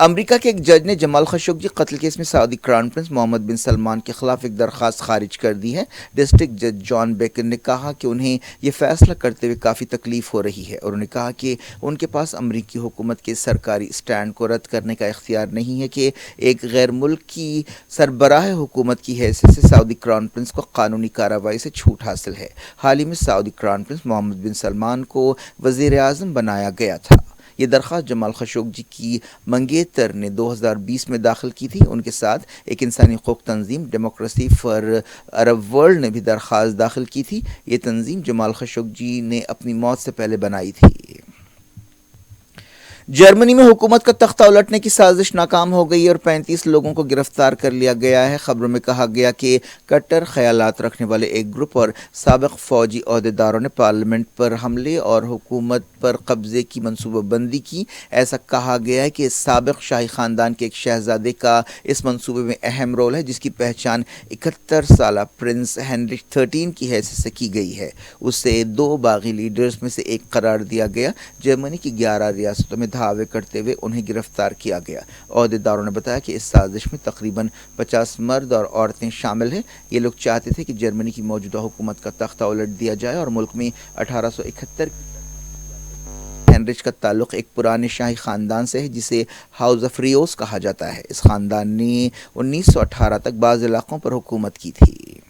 امریکہ کے ایک جج نے جمال خشوگی قتل کیس میں سعودی کراؤن پرنس محمد بن سلمان کے خلاف ایک درخواست خارج کر دی ہے۔ ڈسٹرکٹ جج جان بیکر نے کہا کہ انہیں یہ فیصلہ کرتے ہوئے کافی تکلیف ہو رہی ہے، اور انہوں نے کہا کہ ان کے پاس امریکی حکومت کے سرکاری سٹینڈ کو رد کرنے کا اختیار نہیں ہے کہ ایک غیر ملکی سربراہ حکومت کی حیثیت سے سعودی کراؤن پرنس کو قانونی کارروائی سے چھوٹ حاصل ہے۔ حال ہی میں سعودی کراؤن پرنس محمد بن سلمان کو وزیر اعظم بنایا گیا تھا۔ یہ درخواست جمال خشوگی کی منگیتر نے 2020 میں داخل کی تھی۔ ان کے ساتھ ایک انسانی حقوق تنظیم ڈیموکریسی فار عرب ورلڈ نے بھی درخواست داخل کی تھی۔ یہ تنظیم جمال خشوگی نے اپنی موت سے پہلے بنائی تھی۔ جرمنی میں حکومت کا تختہ الٹنے کی سازش ناکام ہو گئی اور 35 لوگوں کو گرفتار کر لیا گیا ہے۔ خبروں میں کہا گیا کہ کٹر خیالات رکھنے والے ایک گروپ اور سابق فوجی عہدیداروں نے پارلیمنٹ پر حملے اور حکومت پر قبضے کی منصوبہ بندی کی۔ ایسا کہا گیا ہے کہ سابق شاہی خاندان کے ایک شہزادے کا اس منصوبے میں اہم رول ہے، جس کی پہچان 71 سالہ پرنس ہینرک 13 کی حیثیت سے کی گئی ہے۔ اسے 2 باغی لیڈرز میں سے ایک قرار دیا گیا۔ جرمنی کی 11 ریاستوں میں دھاوے کرتے ہوئے انہیں گرفتار کیا گیا۔ عہدیداروں نے بتایا کہ اس سازش میں تقریباً 50 مرد اور عورتیں شامل ہیں۔ یہ لوگ چاہتے تھے کہ جرمنی کی موجودہ حکومت کا تختہ الٹ دیا جائے اور ملک میں 1871 ہینرک کا تعلق ایک پرانے شاہی خاندان سے ہے جسے ہاؤس آف ریوس کہا جاتا ہے۔ اس خاندان نے 1918 تک بعض علاقوں پر حکومت کی تھی۔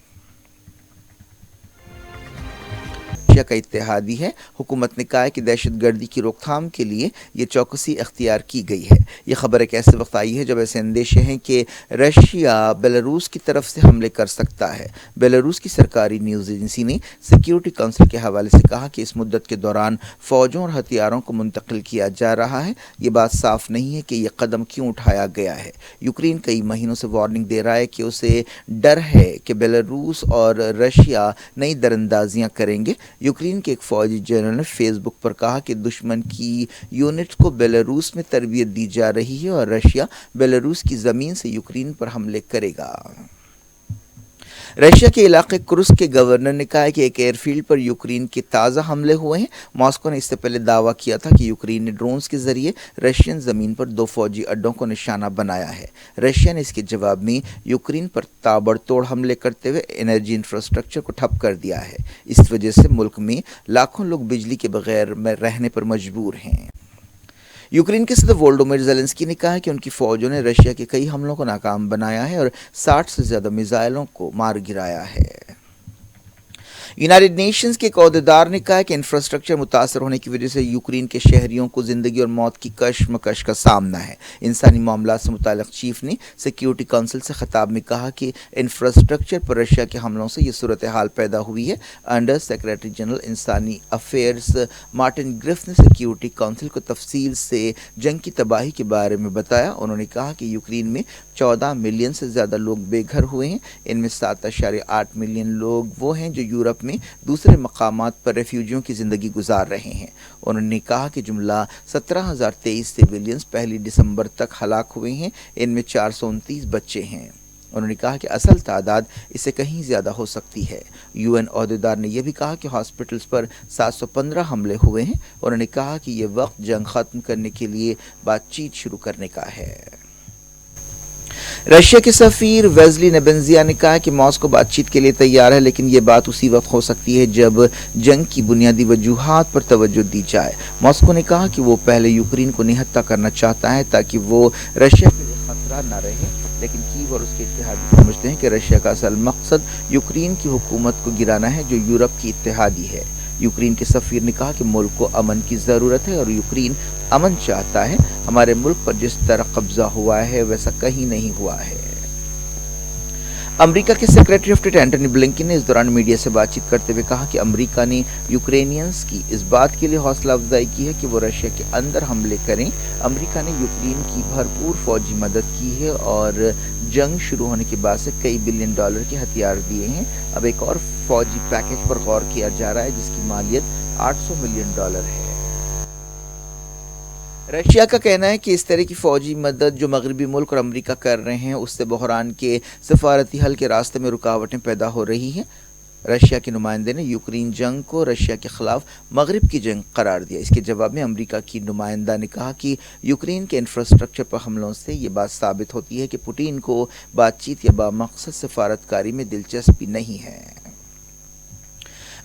کا اتحادی ہے۔ حکومت نے کہا ہے کہ دہشت گردی کی روک تھام کے لیے یہ چوکسی اختیار کی گئی ہے۔ یہ خبر ایک ایسے وقت آئی ہے جب ایسے اندیشے ہیں کہ رشیا بیلاروس کی طرف سے حملے کر سکتا ہے۔ بیلاروس کی سرکاری نیوز ایجنسی نے سیکیورٹی کونسل کے حوالے سے کہا کہ اس مدت کے دوران فوجوں اور ہتھیاروں کو منتقل کیا جا رہا ہے۔ یہ بات صاف نہیں ہے کہ یہ قدم کیوں اٹھایا گیا ہے۔ یوکرین کئی مہینوں سے وارننگ دے رہا ہے کہ اسے ڈر ہے کہ بیلاروس اور رشیا نئی دراندازیاں کریں گے۔ یوکرین کے ایک فوجی جنرل نے فیس بک پر کہا کہ دشمن کی یونٹ کو بیلاروس میں تربیت دی جا رہی ہے اور رشیا بیلاروس کی زمین سے یوکرین پر حملے کرے گا۔ رشیا کے علاقے کرسک کے گورنر نے کہا ہے کہ ایک ایئر فیلڈ پر یوکرین کے تازہ حملے ہوئے ہیں۔ ماسکو نے اس سے پہلے دعویٰ کیا تھا کہ یوکرین نے ڈرونز کے ذریعے رشین زمین پر 2 فوجی اڈوں کو نشانہ بنایا ہے۔ رشیا نے اس کے جواب میں یوکرین پر تابڑ توڑ حملے کرتے ہوئے انرجی انفراسٹرکچر کو ٹھپ کر دیا ہے۔ اس وجہ سے ملک میں لاکھوں لوگ بجلی کے بغیر رہنے پر مجبور ہیں۔ یوکرین کے صدر وولڈیمیر زیلنسکی نے کہا کہ ان کی فوجوں نے رشیا کے کئی حملوں کو ناکام بنایا ہے اور 60 سے زیادہ میزائلوں کو مار گرایا ہے۔ یونائیٹڈ نیشنز کے ایک عہدیدار نے کہا کہ انفراسٹرکچر متاثر ہونے کی وجہ سے یوکرین کے شہریوں کو زندگی اور موت کی کشمکش کا سامنا ہے۔ انسانی معاملات سے متعلق چیف نے سیکیورٹی کونسل سے خطاب میں کہا کہ انفراسٹرکچر پر رشیا کے حملوں سے یہ صورتحال پیدا ہوئی ہے۔ انڈر سیکریٹری جنرل انسانی افیئرز مارٹن گرف نے سیکیورٹی کونسل کو تفصیل سے جنگ کی تباہی کے بارے میں بتایا۔ انہوں نے کہا کہ یوکرین میں 14 ملین سے زیادہ لوگ بے گھر ہوئے ہیں۔ ان میں 7.8 ملین لوگ وہ ہیں جو یورپ میں دوسرے مقامات پر ریفیوجیوں کی زندگی گزار رہے ہیں۔ انہوں نے کہا کہ جملہ 17,023 سویلینز پہلی دسمبر تک ہلاک ہوئے ہیں۔ ان میں 429 بچے ہیں۔ انہوں نے کہا کہ اصل تعداد اس سے کہیں زیادہ ہو سکتی ہے۔ UN عہدیدار نے یہ بھی کہا کہ ہاسپٹلز پر 715 حملے ہوئے ہیں۔ انہوں نے کہا کہ یہ وقت جنگ ختم کرنے کے لیے بات چیت شروع کرنے کا ہے۔ رشیا کے سفیر ویزلی نیبنزیا نے کہا کہ ماسکو بات چیت کے لیے تیار ہے، لیکن یہ بات اسی وقت ہو سکتی ہے جب جنگ کی بنیادی وجوہات پر توجہ دی جائے۔ ماسکو نے کہا کہ وہ پہلے یوکرین کو نہتہ کرنا چاہتا ہے تاکہ وہ رشیا کے لیے خطرہ نہ رہے، لیکن کیو اور اس کے اتحادی سمجھتے ہیں کہ رشیا کا اصل مقصد یوکرین کی حکومت کو گرانا ہے جو یورپ کی اتحادی ہے۔ یوکرین کے سفیر نے کہا کہ ملک کو امن کی ضرورت ہے اور یوکرین امن چاہتا ہے۔ ہمارے ملک پر جس طرح قبضہ ہوا ہے ویسا کہیں نہیں ہوا ہے۔ امریکہ کے secretary of state Antony Blinken نے اس دوران میڈیا سے بات چیت کرتے ہوئے کہا کہ امریکہ نے یوکرینینز کی اس بات کے لیے حوصلہ افزائی کی ہے کہ وہ رشیا کے اندر حملے کریں۔ امریکہ نے یوکرین کی بھرپور فوجی مدد کی ہے اور جنگ شروع ہونے کے بعد سے کئی بلین ڈالر کے ہتھیار دیے ہیں۔ اب ایک اور فوجی پیکیج پر غور کیا جا رہا ہے جس کی مالیت $800 ملین ہے۔ رشیا کا کہنا ہے کہ اس طرح کی فوجی مدد جو مغربی ملک اور امریکہ کر رہے ہیں اس سے بحران کے سفارتی حل کے راستے میں رکاوٹیں پیدا ہو رہی ہیں۔ رشیا کے نمائندے نے یوکرین جنگ کو رشیا کے خلاف مغرب کی جنگ قرار دیا۔ اس کے جواب میں امریکہ کی نمائندہ نے کہا کہ یوکرین کے انفراسٹرکچر پر حملوں سے یہ بات ثابت ہوتی ہے کہ پوٹین کو بات چیت یا بامقصد سفارتکاری میں دلچسپی نہیں ہے۔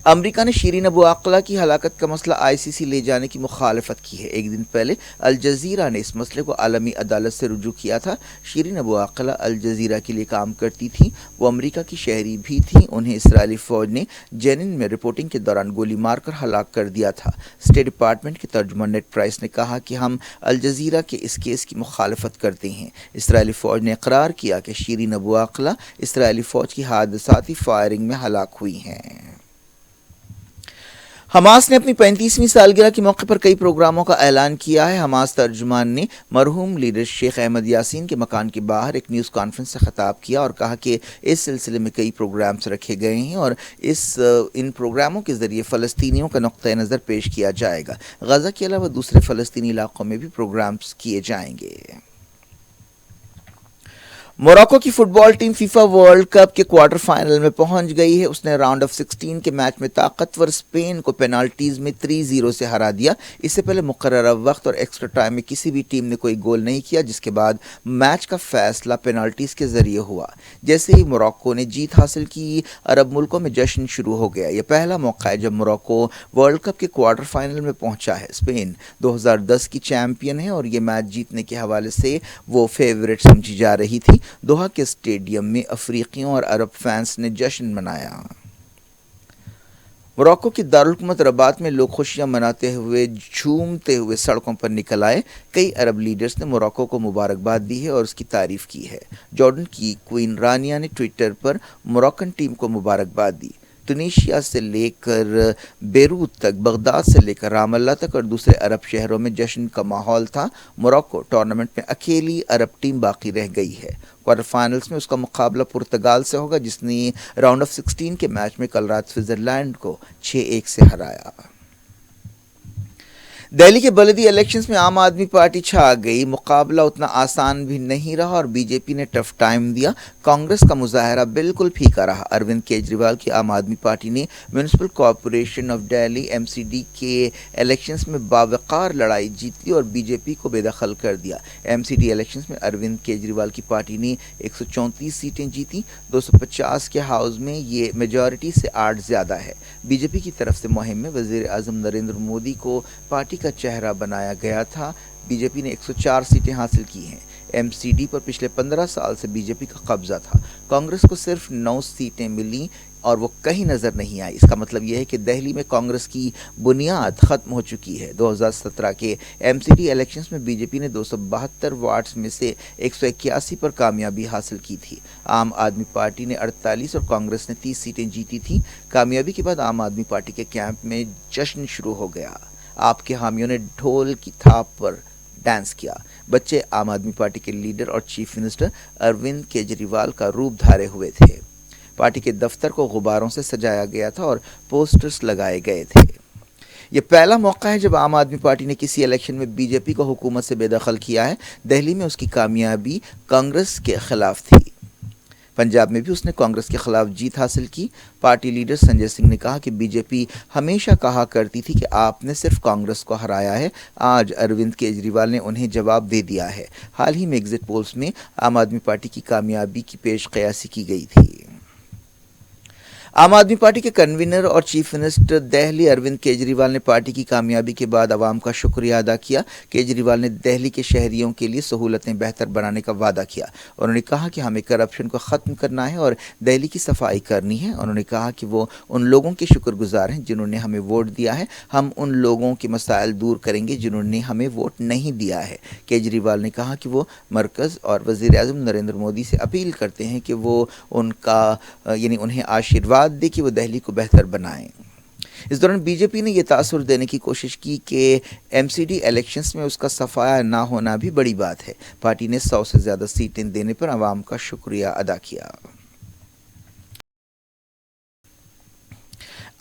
امریکہ نے شیرین ابو عاقلہ کی ہلاکت کا مسئلہ ICC لے جانے کی مخالفت کی ہے۔ ایک دن پہلے الجزیرہ نے اس مسئلے کو عالمی عدالت سے رجوع کیا تھا۔ شیرین ابو عاقلہ الجزیرہ کے لیے کام کرتی تھیں، وہ امریکہ کی شہری بھی تھیں۔ انہیں اسرائیلی فوج نے جنین میں رپورٹنگ کے دوران گولی مار کر ہلاک کر دیا تھا۔ اسٹیٹ ڈپارٹمنٹ کے ترجمان نیڈ پرائس نے کہا کہ ہم الجزیرہ کے اس کیس کی مخالفت کرتے ہیں۔ اسرائیلی فوج نے اقرار کیا کہ شیرین ابو عاقلہ اسرائیلی فوج کی حادثاتی فائرنگ میں ہلاک ہوئی ہیں۔ حماس نے اپنی 35ویں سالگرہ کے موقع پر کئی پروگراموں کا اعلان کیا ہے۔ حماس ترجمان نے مرحوم لیڈر شیخ احمد یاسین کے مکان کے باہر ایک نیوز کانفرنس سے خطاب کیا اور کہا کہ اس سلسلے میں کئی پروگرامز رکھے گئے ہیں اور ان پروگراموں کے ذریعے فلسطینیوں کا نقطہ نظر پیش کیا جائے گا۔ غزہ کے علاوہ دوسرے فلسطینی علاقوں میں بھی پروگرامز کیے جائیں گے۔ موراکو کی فٹ بال ٹیم فیفا ورلڈ کپ کے کوارٹر فائنل میں پہنچ گئی ہے۔ اس نے راؤنڈ آف 16 کے میچ میں طاقتور اسپین کو پینالٹیز میں 3-0 سے ہرا دیا۔ اس سے پہلے مقررہ وقت اور ایکسٹرا ٹائم میں کسی بھی ٹیم نے کوئی گول نہیں کیا، جس کے بعد میچ کا فیصلہ پینالٹیز کے ذریعے ہوا۔ جیسے ہی موراکو نے جیت حاصل کی، عرب ملکوں میں جشن شروع ہو گیا۔ یہ پہلا موقع ہے جب موراکو ورلڈ کپ کے کوارٹر فائنل میں پہنچا ہے۔ اسپین 2010 کی چیمپئن ہے اور یہ میچ جیتنے کے حوالے سے وہ فیورٹ سمجھی جا رہی تھی۔ دوحہ کے اسٹیڈیم میں افریقیوں اور عرب فینس نے جشن منایا۔ موراکو کی دارالحکومت رباط میں لوگ خوشیاں مناتے ہوئے جھومتے ہوئے سڑکوں پر نکل آئے۔ کئی عرب لیڈرز نے موراکو کو مبارکباد دی ہے اور اس کی تعریف کی ہے۔ جارڈن کی کوئین رانیہ نے ٹویٹر پر موراکن ٹیم کو مبارکباد دی۔ ٹونیشیا سے لے کر بیروت تک، بغداد سے لے کر رام اللہ تک اور دوسرے عرب شہروں میں جشن کا ماحول تھا۔ موراکو ٹورنامنٹ میں اکیلی عرب ٹیم باقی رہ گئی ہے۔ کوارٹر فائنلز میں اس کا مقابلہ پرتگال سے ہوگا، جس نے راؤنڈ آف 16 کے میچ میں کل رات سوئٹزرلینڈ کو 6-1 سے ہرایا۔ دہلی کے بلدی الیکشنز میں عام آدمی پارٹی چھا گئی۔ مقابلہ اتنا آسان بھی نہیں رہا اور بی جے پی نے ٹف ٹائم دیا۔ کانگریس کا مظاہرہ بالکل پھیکا رہا۔ اروند کیجریوال کی عام آدمی پارٹی نے municipal corporation of Delhi MCD کے الیکشنز میں باوقار لڑائی جیت لی اور بی جے پی کو بے دخل کر دیا۔ MCD الیکشنز میں اروند کیجریوال کی پارٹی نے 134 سیٹیں جیتیں۔ 250 کے ہاؤس میں یہ میجورٹی سے 8 زیادہ ہے۔ بی جے پی کی طرف سے مہم میں وزیر اعظم نریندر مودی کو پارٹی کا چہرہ بنایا گیا تھا۔ بی جے پی نے 104 سیٹیں حاصل کی ہیں۔ MCD پر پچھلے 15 سال سے بی جے پی کا قبضہ تھا۔ کانگریس کو صرف 9 سیٹیں ملیں اور وہ کہیں نظر نہیں آئی۔ اس کا مطلب یہ ہے کہ دہلی میں کانگریس کی بنیاد ختم ہو چکی ہے۔ 2017 کے MCD الیکشنز میں بی جے پی نے 272 وارڈز میں سے 181 پر کامیابی حاصل کی تھی۔ عام آدمی پارٹی نے 48 اور کانگریس نے 30 سیٹیں جیتی تھیں۔ کامیابی کے بعد عام آدمی پارٹی کے کیمپ میں جشن شروع ہو گیا۔ آپ کے حامیوں نے ڈھول کی تھاپ پر ڈانس کیا۔ بچے عام آدمی پارٹی کے لیڈر اور چیف منسٹر اروند کیجریوال کا روپ دھارے ہوئے تھے۔ پارٹی کے دفتر کو غباروں سے سجایا گیا تھا اور پوسٹرز لگائے گئے تھے۔ یہ پہلا موقع ہے جب عام آدمی پارٹی نے کسی الیکشن میں بی جے پی کو حکومت سے بے دخل کیا ہے۔ دہلی میں اس کی کامیابی کانگریس کے خلاف تھی۔ پنجاب میں بھی اس نے کانگریس کے خلاف جیت حاصل کی۔ پارٹی لیڈر سنجے سنگھ نے کہا کہ بی جے پی ہمیشہ کہا کرتی تھی کہ آپ نے صرف کانگریس کو ہرایا ہے۔ آج اروند کیجریوال نے انہیں جواب دے دیا ہے۔ حال ہی میں ایگزٹ پولز میں عام آدمی پارٹی کی کامیابی کی پیش قیاسی کی گئی تھی۔ عام آدمی پارٹی کے کنوینر اور چیف منسٹر دہلی اروند کیجریوال نے پارٹی کی کامیابی کے بعد عوام کا شکریہ ادا کیا۔ کیجریوال نے دہلی کے شہریوں کے لیے سہولتیں بہتر بنانے کا وعدہ کیا۔ انہوں نے کہا کہ ہمیں کرپشن کو ختم کرنا ہے اور دہلی کی صفائی کرنی ہے۔ انہوں نے کہا کہ وہ ان لوگوں کے شکر گزار ہیں جنہوں نے ہمیں ووٹ دیا ہے۔ ہم ان لوگوں کے مسائل دور کریں گے جنہوں نے ہمیں ووٹ نہیں دیا ہے۔ کیجریوال نے کہا کہ وہ مرکز اور وزیر اعظم نریندر مودی سے اپیل کرتے ہیں کہ وہ انہیں آشیرواد دے کہ وہ دہلی کو بہتر بنائیں۔ اس دوران بی جے پی نے یہ تاثر دینے کی کوشش کی کہ MCD الیکشنز میں اس کا صفایا نہ ہونا بھی بڑی بات ہے۔ پارٹی نے 100 سے زیادہ سیٹیں دینے پر عوام کا شکریہ ادا کیا۔